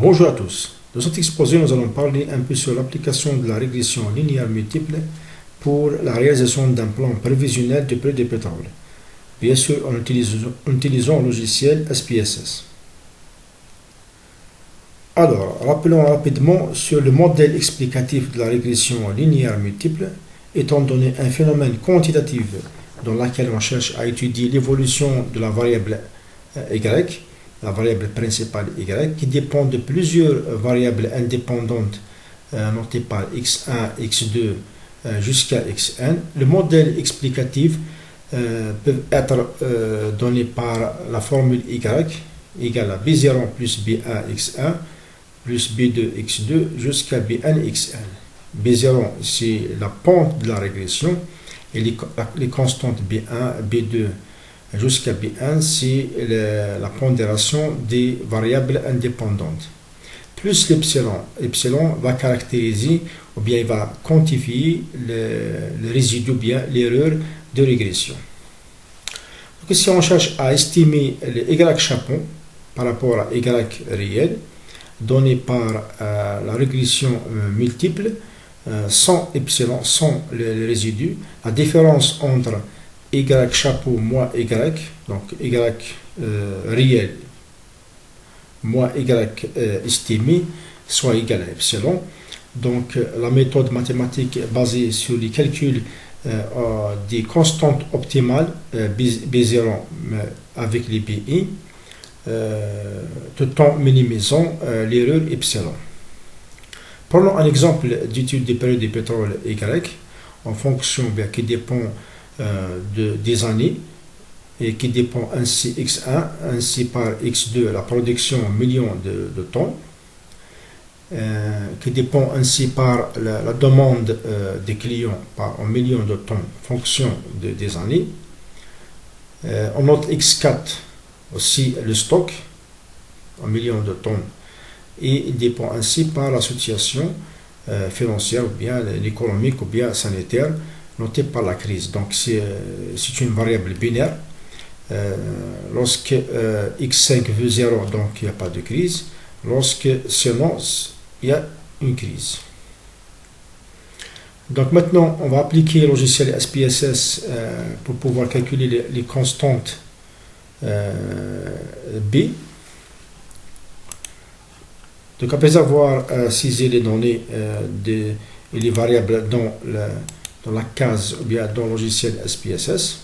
Bonjour à tous. Dans cet exposé, nous allons parler un peu sur l'application de la régression linéaire multiple pour la réalisation d'un plan prévisionnel du prix du pétrole. Bien sûr, en utilisant le logiciel SPSS. Alors, rappelons rapidement sur le modèle explicatif de la régression linéaire multiple, étant donné un phénomène quantitatif dans lequel on cherche à étudier l'évolution de la variable y, la variable principale y, qui dépend de plusieurs variables indépendantes notées par x1, x2 jusqu'à xn. Le modèle explicatif peut être donné par la formule y égale à b0 plus b1 x1 plus b2 x2 jusqu'à bn xn. b0, c'est la pente de la régression et les constantes b1, b2 jusqu'à b1, c'est la pondération des variables indépendantes. Plus l'epsilon. Epsilon va caractériser ou bien il va quantifier le résidu ou bien l'erreur de régression. Donc, si on cherche à estimer le y chapeau par rapport à y réel, donné par la régression multiple, sans epsilon, sans le résidu, la différence entre y chapeau moins y, donc y réel moins y estimé, soit égal à epsilon. Donc la méthode mathématique est basée sur les calculs des constantes optimales B0 avec les BI, tout en minimisant l'erreur epsilon. Prenons un exemple d'étude des périodes de pétrole Y en fonction qui dépend des années et qui dépend ainsi x1 ainsi par x2 la production en millions de tonnes, qui dépend ainsi par la demande des clients en millions de tonnes en fonction des années. On note x4 aussi le stock en millions de tonnes et il dépend ainsi par la situation financière ou bien économique ou bien sanitaire notée par la crise. Donc c'est une variable binaire. Lorsque x5 veut 0, donc il n'y a pas de crise. Lorsque sinon, il y a une crise. Donc maintenant, on va appliquer le logiciel SPSS pour pouvoir calculer les constantes B. Donc après avoir saisi les données et les variables dans la case ou bien dans le logiciel SPSS,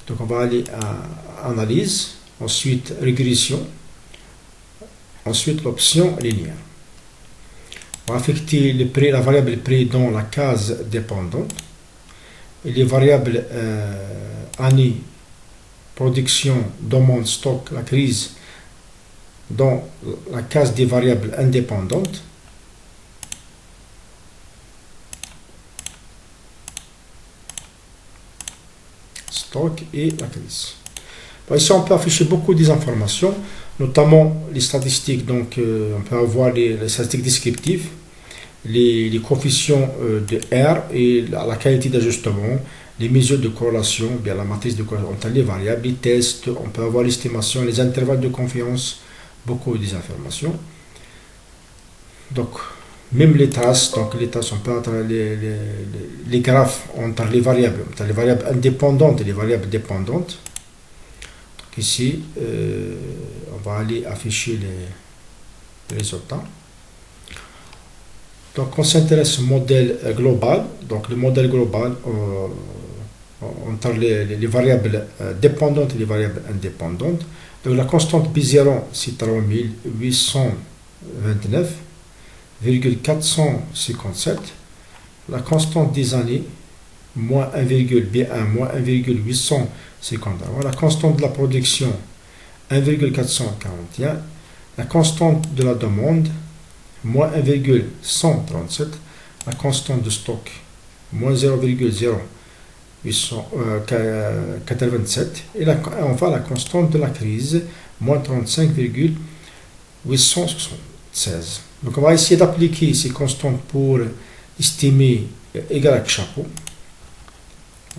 donc on va aller à analyse, ensuite régression, ensuite l'option linéaire. On va affecter le prix, la variable prix dans la case dépendante et les variables année, production, demande, stock, la crise dans la case des variables indépendantes. Stock et la crise. Bon, ici, on peut afficher beaucoup d'informations, notamment les statistiques. Donc, on peut avoir les statistiques descriptives, les coefficients de R et la qualité d'ajustement, les mesures de corrélation, bien la matrice de corrélation entre les variables, les tests, on peut avoir l'estimation, les intervalles de confiance, beaucoup d'informations. Donc, même les traces, donc les traces, on peut entre les graphes entre les variables indépendantes et les variables dépendantes. Donc ici, on va aller afficher les résultats. Donc on s'intéresse au modèle global. Donc le modèle global entre les variables dépendantes et les variables indépendantes. Donc la constante B0, c'est 3829,457. La constante des années, moins 1,B1, moins 1,851. La constante de la production, 1,441. La constante de la demande, moins 1,137. La constante de stock, moins 0,0887. Et enfin la constante de la crise, moins 35,876. Donc on va essayer d'appliquer ces constantes pour estimer Y chapeau.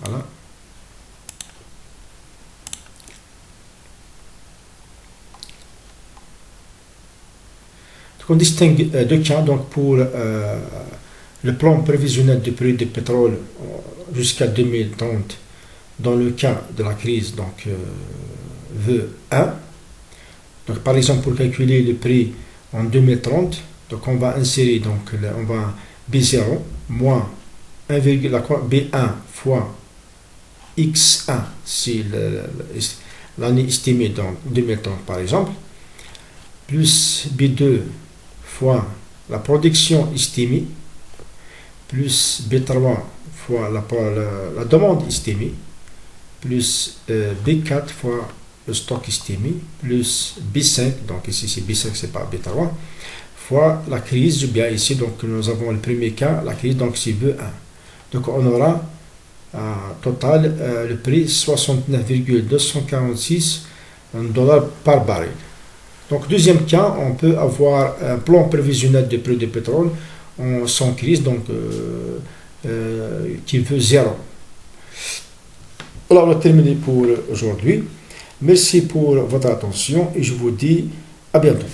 Voilà. On distingue deux cas donc pour le plan prévisionnel du prix du pétrole jusqu'à 2030 dans le cas de la crise donc V1. Donc par exemple pour calculer le prix en 2030, donc on va insérer donc on va B0 moins 1, B1 fois X1 c'est l'année estimée dans 2030 par exemple, plus B2 fois la production estimée, plus B3 fois la demande estimée, plus B4 fois le stock estimé, plus B5, donc ici c'est B5, c'est pas B3, fois la crise, bien ici, donc nous avons le premier cas, la crise, donc c'est V1. Donc on aura total le prix 69,246 $ par baril. Donc deuxième cas, on peut avoir un plan prévisionnel de prix du pétrole sans crise, donc qui veut 0. Alors on a terminé pour aujourd'hui. Merci pour votre attention et je vous dis à bientôt.